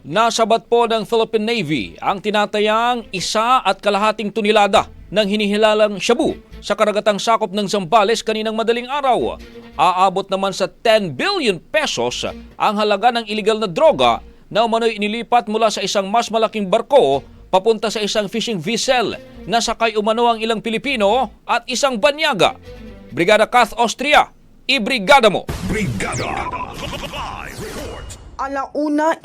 Nasabat po ng Philippine Navy ang tinatayang 1,2 tonelada ng hinihilalang shabu sa karagatang sakop ng Zambales kaninang madaling araw. Aabot naman sa 10 billion pesos ang halaga ng iligal na droga na umano'y inilipat mula sa isang mas malaking barko papunta sa isang fishing vessel na sakay umano ang ilang Pilipino at isang banyaga. Brigada Kath Austria, ibrigada mo! Brigada Live Report. 1:30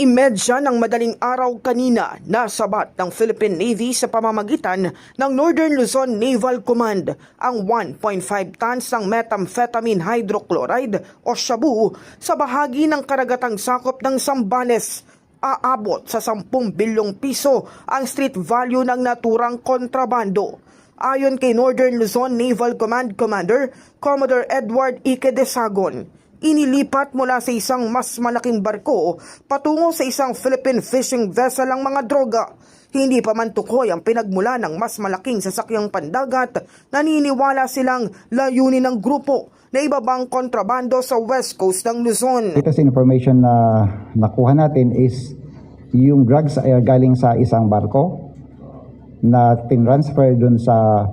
ng madaling araw kanina, nasabat ng Philippine Navy sa pamamagitan ng Northern Luzon Naval Command ang 1.5 tons ng methamphetamine hydrochloride o shabu sa bahagi ng karagatang sakop ng Zambales. Aabot sa 10 bilyong piso ang street value ng naturang kontrabando. Ayon kay Northern Luzon Naval Command Commander Commodore Edward Ike de Sagon, inilipat mula sa isang mas malaking barko patungo sa isang Philippine fishing vessel ang mga droga. Hindi pa man tukoy ang pinagmula ng mas malaking sasakyang pandagat. Naniniwala silang layunin ng grupo na ibabang kontrabando sa west coast ng Luzon. Latest information na nakuha natin is yung drugs ay galing sa isang barko na tinransfer dun sa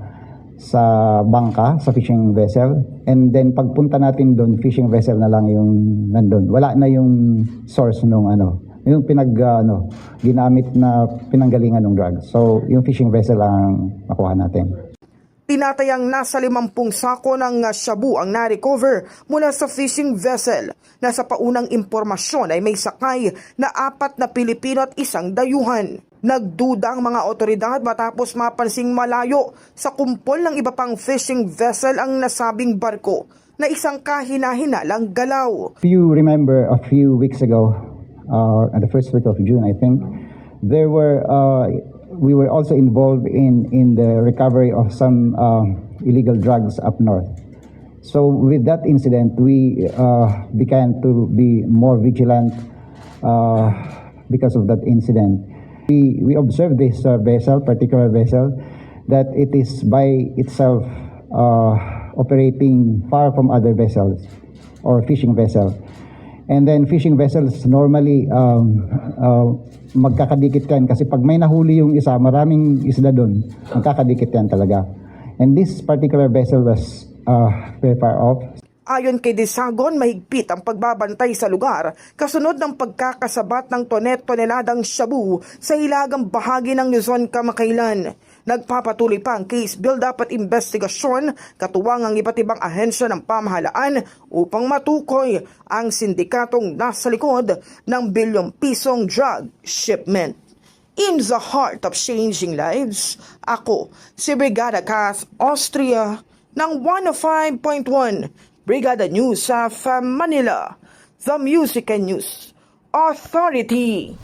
bangka, sa fishing vessel, and then pagpunta natin dun, fishing vessel na lang yung nandun. Wala na yung source nung yung ginamit na pinanggalingan ng drugs. So yung fishing vessel ang nakuha natin. Tinatayang nasa 50 sako ng shabu ang na-recover mula sa fishing vessel na sa paunang impormasyon ay may sakay na 4 na Pilipino at isang dayuhan. Nagduda ang mga otoridad matapos mapansing malayo sa kumpol ng iba pang fishing vessel ang nasabing barko na isang kahina-hinalang galaw. If you remember a few weeks ago, at the first week of June, I think, we were also involved in the recovery of some illegal drugs up north. So with that incident, we began to be more vigilant because of that incident. We observed this particular vessel, that it is by itself operating far from other vessels or fishing vessels. And then fishing vessels normally magkakadikit yan kasi pag may nahuli yung isa, maraming isda doon, magkakadikit yan talaga. And this particular vessel was very far off. Ayon kay Desagon, mahigpit ang pagbabantay sa lugar kasunod ng pagkakasabat ng toneladang shabu sa hilagang bahagi ng Luzon kamakailan. Nagpapatuloy pa ang case build-up at investigasyon katuwang ang iba't ibang ahensya ng pamahalaan upang matukoy ang sindikatong nasa likod ng bilyong pisong drug shipment. In the heart of changing lives, ako si Brigada Kath Austria ng 105.1 Brigada News of Manila, the Music and News Authority.